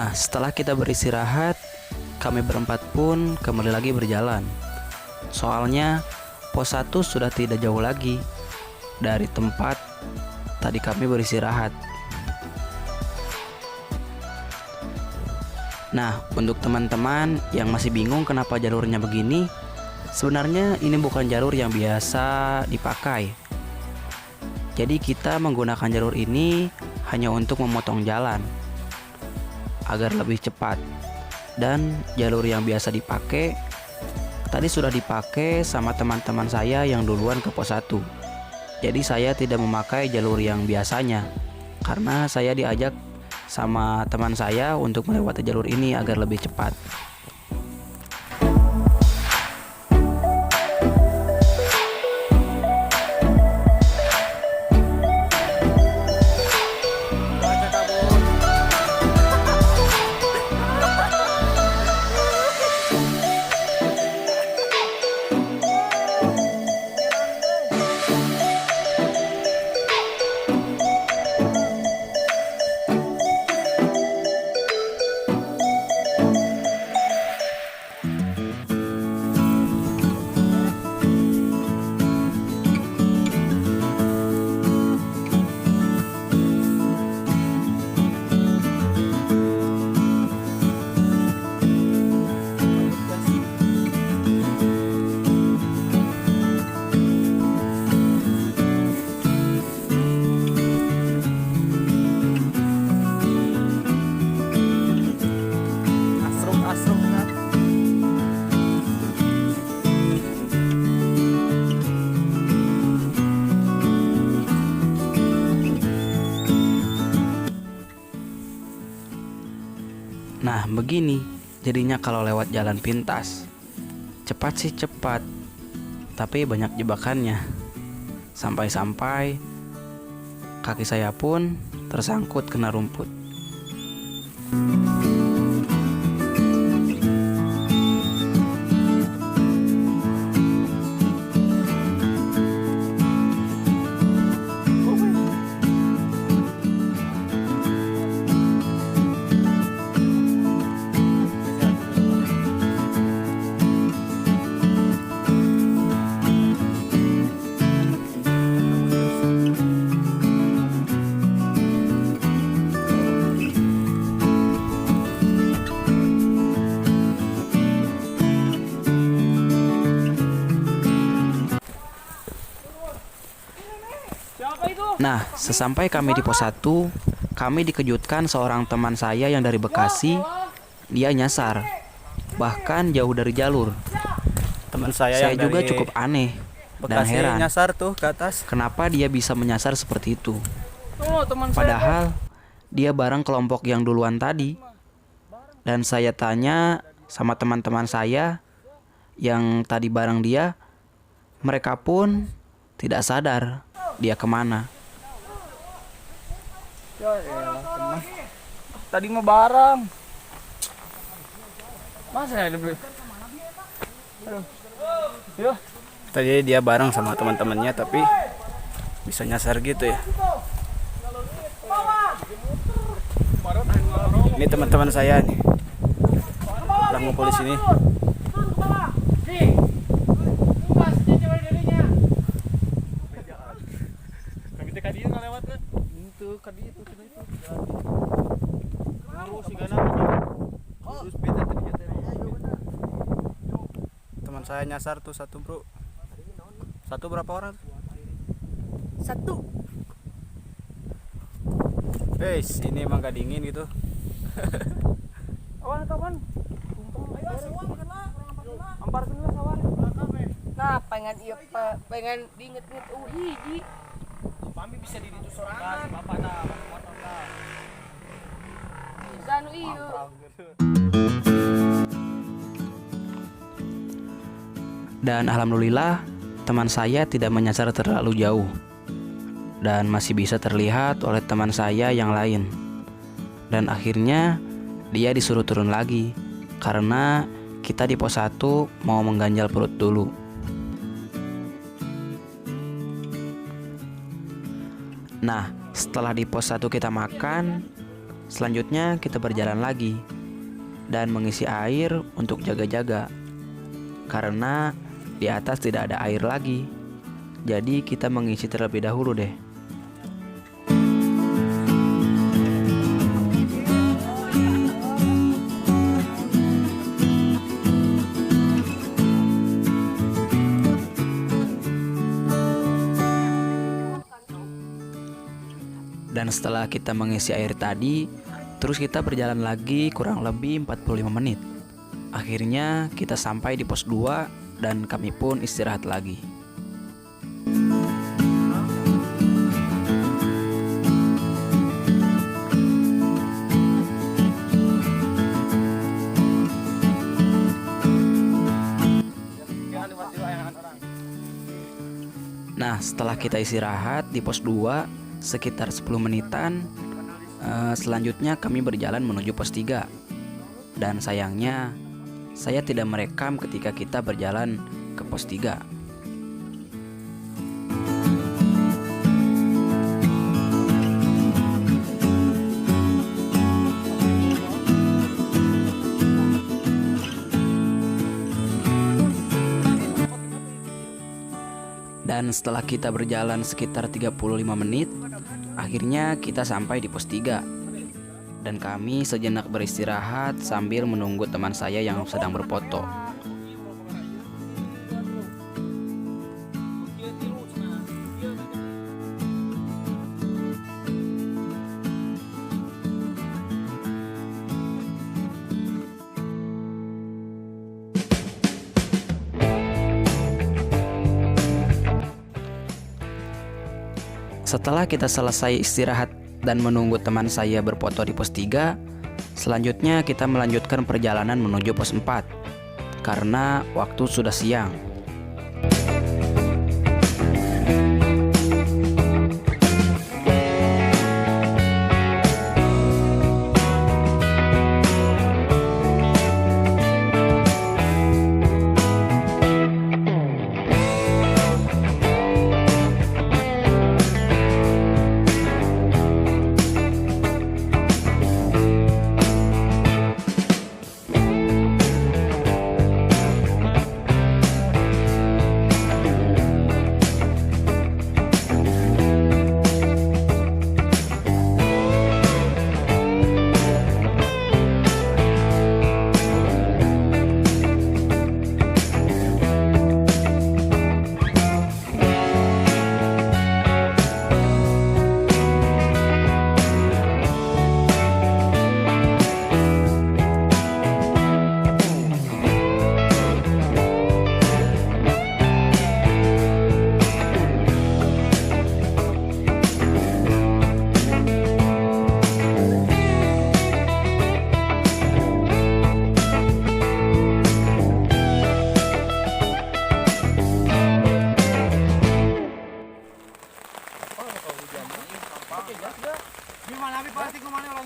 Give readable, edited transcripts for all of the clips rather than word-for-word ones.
Nah, setelah kita beristirahat, kami berempat pun kembali lagi berjalan. Soalnya pos 1 sudah tidak jauh lagi dari tempat tadi kami beristirahat. Nah, untuk teman-teman yang masih bingung kenapa jalurnya begini, sebenarnya ini bukan jalur yang biasa dipakai. Jadi kita menggunakan jalur ini hanya untuk memotong jalan agar lebih cepat. Dan jalur yang biasa dipakai tadi sudah dipakai sama teman-teman saya yang duluan ke pos 1. Jadi saya tidak memakai jalur yang biasanya karena saya diajak sama teman saya untuk melewati jalur ini agar lebih cepat. Nah, begini jadinya kalau lewat jalan pintas. Cepat sih cepat, tapi banyak jebakannya. Sampai-sampai kaki saya pun tersangkut kena rumput. Nah, sesampai kami di pos 1, kami dikejutkan seorang teman saya yang dari Bekasi. Dia nyasar, bahkan jauh dari jalur. Teman saya yang juga dari cukup aneh dan Bekasi heran nyasar tuh ke atas. kenapa dia bisa menyasar seperti itu. Teman Padahal dia bareng kelompok yang duluan tadi. Dan saya tanya sama teman-teman saya yang tadi bareng dia, mereka pun tidak sadar dia kemana. Ya elah, teman. Tadi mah barang. Masa ya lebih? Aduh. Yo. Tadi dia bareng sama teman-temannya tapi bisa nyasar gitu ya. Ini teman-teman saya nih. Udah ngumpul di sini. Teman saya nyasar tuh satu bro. Satu berapa orang? Satu. Guys, ini emang gak dingin gitu. Awan kawan. Ampar kenal kawan. Nah, pengen iya pengen diinget-inget hiji. Pami bisa di ditu sorangan. Bapak dah, motor dah. Sanu ieu. Dan alhamdulillah teman saya tidak menyasar terlalu jauh dan masih bisa terlihat oleh teman saya yang lain. Dan akhirnya dia disuruh turun lagi karena kita di pos 1 mau mengganjal perut dulu. Nah, setelah di pos 1 kita makan, Selanjutnya kita berjalan lagi dan mengisi air untuk jaga-jaga. Karena di atas tidak ada air lagi. Jadi kita mengisi terlebih dahulu deh. Dan setelah kita mengisi air tadi, terus kita berjalan lagi kurang lebih 45 menit. Akhirnya kita sampai di pos 2 dan kami pun istirahat lagi. Nah, setelah kita istirahat di pos 2 sekitar 10 menitan, selanjutnya kami berjalan menuju pos 3. Dan sayangnya saya tidak merekam ketika kita berjalan ke pos 3. Dan setelah kita berjalan sekitar 35 menit, akhirnya kita sampai di pos 3. Dan kami sejenak beristirahat sambil menunggu teman saya yang sedang berfoto. Setelah kita selesai istirahat dan menunggu teman saya berfoto di pos 3, selanjutnya kita melanjutkan perjalanan menuju pos 4 karena waktu sudah siang.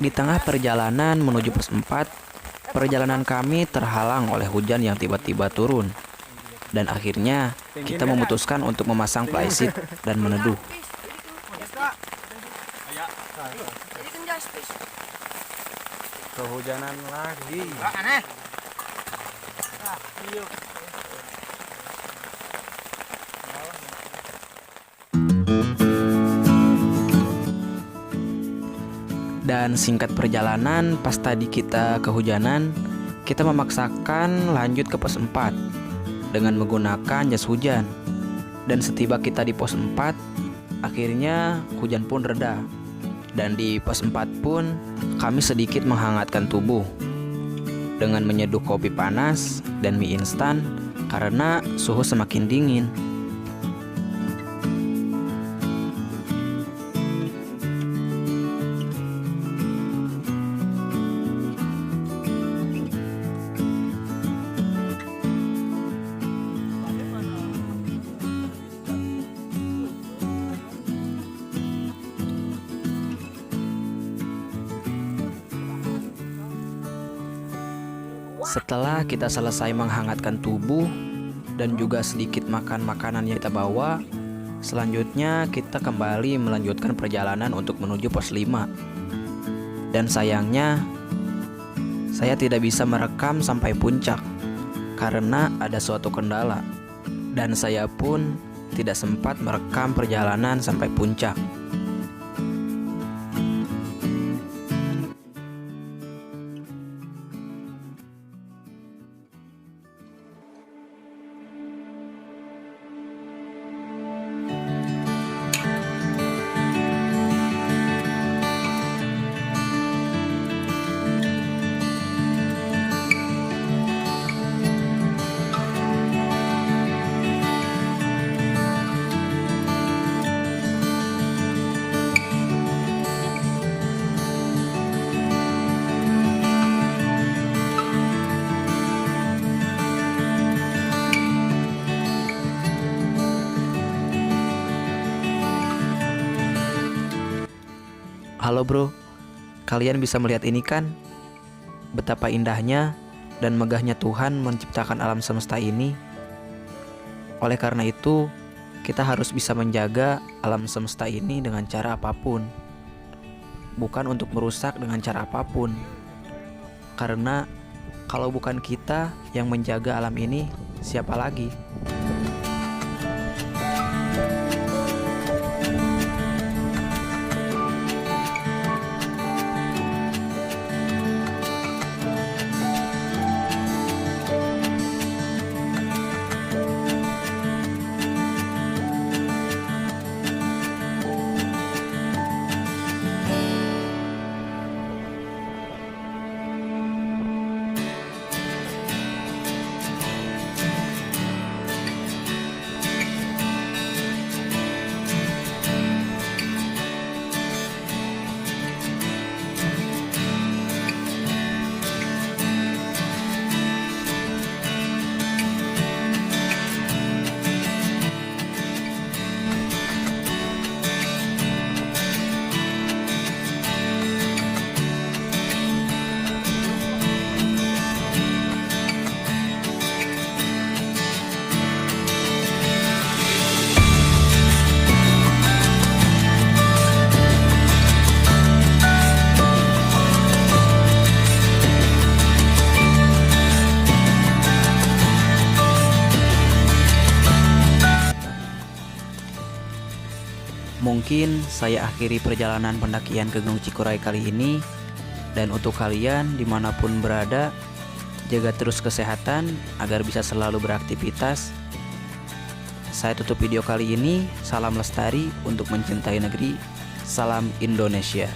Di tengah perjalanan menuju pos 4, perjalanan kami terhalang oleh hujan yang tiba-tiba turun. Dan akhirnya kita memutuskan untuk memasang flysheet dan meneduh. Kehujanan lagi. Dan singkat perjalanan, pas tadi kita kehujanan, kita memaksakan lanjut ke pos 4 dengan menggunakan jas hujan. Dan setiba kita di pos 4, akhirnya hujan pun reda. Dan di pos 4 pun kami sedikit menghangatkan tubuh dengan menyeduh kopi panas dan mie instan karena suhu semakin dingin. Setelah kita selesai menghangatkan tubuh dan juga sedikit makan makanan yang kita bawa, selanjutnya kita kembali melanjutkan perjalanan untuk menuju pos 5. Dan sayangnya, saya tidak bisa merekam sampai puncak karena ada suatu kendala. Dan saya pun tidak sempat merekam perjalanan sampai puncak. Halo bro, kalian bisa melihat ini kan? Betapa indahnya dan megahnya Tuhan menciptakan alam semesta ini. Oleh karena itu, kita harus bisa menjaga alam semesta ini dengan cara apapun. Bukan untuk merusak dengan cara apapun. Karena kalau bukan kita yang menjaga alam ini, siapa lagi? Mungkin saya akhiri perjalanan pendakian ke Gunung Cikuray kali ini. Dan untuk kalian dimanapun berada, jaga terus kesehatan agar bisa selalu beraktivitas. Saya tutup video kali ini. Salam lestari untuk mencintai negeri. Salam Indonesia.